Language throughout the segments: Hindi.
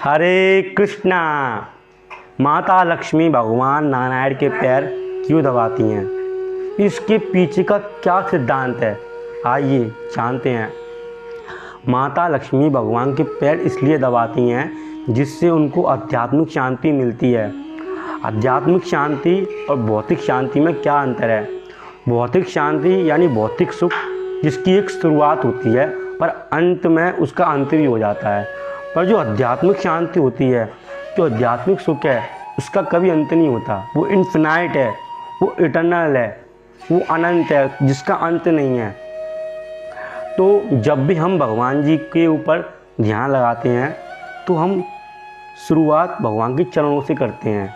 हरे कृष्णा। माता लक्ष्मी भगवान नारायण के पैर क्यों दबाती हैं? इसके पीछे का क्या सिद्धांत है, आइए जानते हैं। माता लक्ष्मी भगवान के पैर इसलिए दबाती हैं जिससे उनको आध्यात्मिक शांति मिलती है। आध्यात्मिक शांति और भौतिक शांति में क्या अंतर है? भौतिक शांति यानी भौतिक सुख जिसकी एक शुरुआत होती है पर अंत में उसका अंत भी हो जाता है। पर जो आध्यात्मिक शांति होती है, जो आध्यात्मिक सुख है, उसका कभी अंत नहीं होता। वो इन्फिनाइट है, वो इटर्नल है, वो अनंत है जिसका अंत नहीं है। तो जब भी हम भगवान जी के ऊपर ध्यान लगाते हैं तो हम शुरुआत भगवान के चरणों से करते हैं,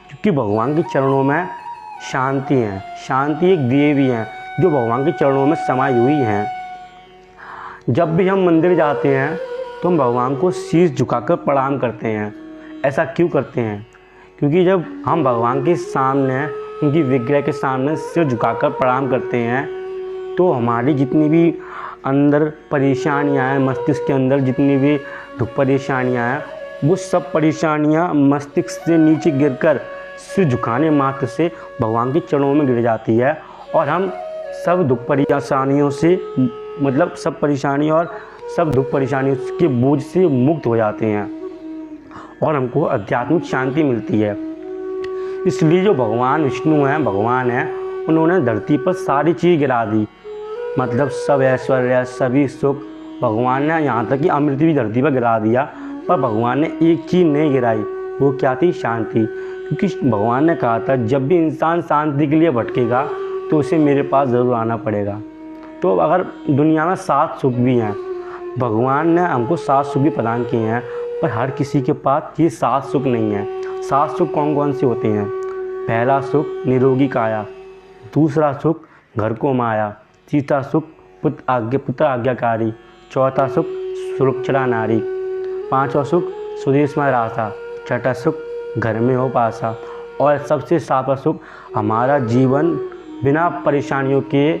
क्योंकि भगवान के चरणों में शांति है। शांति एक देवी है जो भगवान के चरणों में समाई हुई हैं। जब भी हम मंदिर जाते हैं तो हम भगवान को शीश झुकाकर प्रणाम करते हैं। ऐसा क्यों करते हैं? क्योंकि जब हम भगवान के सामने, उनकी विग्रह के सामने सिर झुकाकर प्रणाम करते हैं तो हमारी जितनी भी अंदर परेशानियां हैं, मस्तिष्क के अंदर जितनी भी दुख परेशानियां हैं, वो सब परेशानियां मस्तिष्क से नीचे गिरकर सिर झुकाने मात्र से भगवान के चरणों में गिर जाती है और हम सब दुख परेशानियों से, मतलब सब परेशानियों और सब दुख परेशानियों के बोझ से मुक्त हो जाते हैं और हमको आध्यात्मिक शांति मिलती है। इसलिए जो भगवान विष्णु हैं, भगवान हैं, उन्होंने धरती पर सारी चीज़ गिरा दी, मतलब सब ऐश्वर्य, सभी सुख भगवान ने, यहाँ तक कि अमृत भी धरती पर गिरा दिया। पर भगवान ने एक चीज़ नहीं गिराई, वो क्या थी? शांति। क्योंकि भगवान ने कहा था जब भी इंसान शांति के लिए भटकेगा तो उसे मेरे पास ज़रूर आना पड़ेगा। तो अगर दुनिया में 7 सुख भी हैं, भगवान ने हमको 7 सुख भी प्रदान किए हैं, पर हर किसी के पास ये 7 सुख नहीं है। 7 सुख कौन कौन से होते हैं? पहला सुख निरोगी काया, दूसरा सुख घर को माया, तीसरा सुख पुत्र आज्ञाकारी, चौथा सुख सुरक्षा नारी, पांचवा सुख स्वदेश में रासा, छठा सुख घर में हो पासा और सबसे 7वां सुख हमारा जीवन बिना परेशानियों के,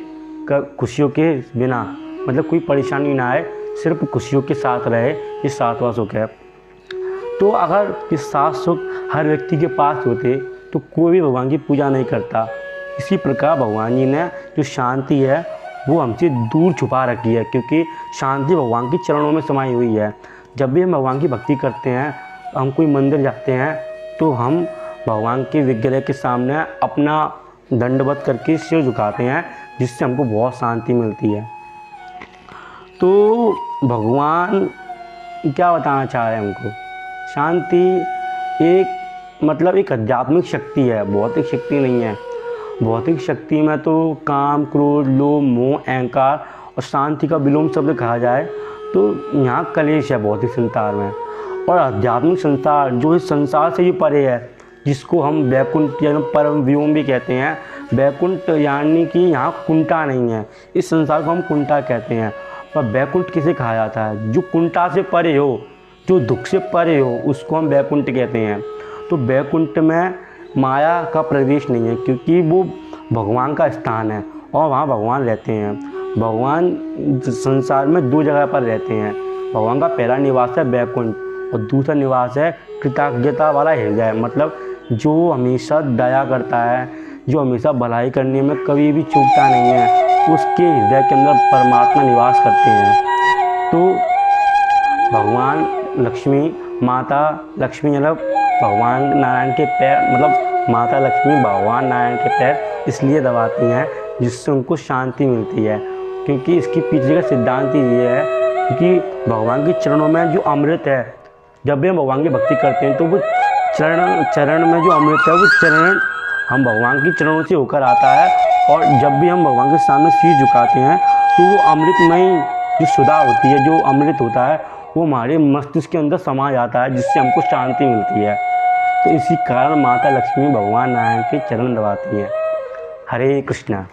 खुशियों के बिना, मतलब कोई परेशानी ना आए, सिर्फ खुशियों के साथ रहे, ये 7वां सुख है। तो अगर ये 7 सुख हर व्यक्ति के पास होते तो कोई भी भगवान की पूजा नहीं करता। इसी प्रकार भगवान जी ने जो शांति है वो हमसे दूर छुपा रखी है, क्योंकि शांति भगवान के चरणों में समाई हुई है। जब भी हम भगवान की भक्ति करते हैं, हम कोई मंदिर जाते हैं तो हम भगवान के विग्रह के सामने अपना दंडवत करके सिर झुकाते हैं, जिससे हमको बहुत शांति मिलती है। तो भगवान क्या बताना चाह रहे हैं हमको? शांति एक, मतलब एक आध्यात्मिक शक्ति है, भौतिक शक्ति नहीं है। भौतिक शक्ति में तो काम, क्रोध, लोभ, मोह, अहंकार और शांति का विलोम शब्द कहा जाए तो यहाँ कलेश है भौतिक संसार में। और आध्यात्मिक संसार जो इस संसार से ही परे है, जिसको हम वैकुंठ या परम व्योम भी कहते हैं। वैकुंठ यानी कि यहाँ कुंठा नहीं है, इस संसार को हम कुंठा कहते हैं। पर वैकुंठ किसे कहा जाता है? जो कुंठा से परे हो, जो दुख से परे हो, उसको हम वैकुंठ कहते हैं। तो वैकुंठ में माया का प्रवेश नहीं है, क्योंकि वो भगवान का स्थान है और वहाँ भगवान रहते हैं। भगवान संसार में 2 जगह पर रहते हैं। भगवान का पहला निवास है वैकुंठ और दूसरा निवास है कृतज्ञता वाला हृदय, मतलब जो हमेशा दया करता है, जो हमेशा भलाई करने में कभी भी चूकता नहीं है, उसके हृदय के अंदर परमात्मा निवास करते हैं। तो भगवान लक्ष्मी, माता लक्ष्मी, मतलब भगवान नारायण के पैर, मतलब माता लक्ष्मी भगवान नारायण के पैर इसलिए दबाती हैं जिससे उनको शांति मिलती है। क्योंकि इसके पीछे का सिद्धांत ही ये है, क्योंकि भगवान के चरणों में जो अमृत है, जब भी हम भगवान की भक्ति करते हैं तो वो चरण में जो अमृत है, वो चरण हम भगवान के चरणों से होकर आता है। और जब भी हम भगवान के सामने शीश झुकाते हैं तो वो अमृतमयी जो सुधा होती है, जो अमृत होता है, वो हमारे मस्तिष्क के अंदर समा जाता है, जिससे हमको शांति मिलती है। तो इसी कारण माता लक्ष्मी भगवान नारायण के चरण दबाती हैं। हरे कृष्णा।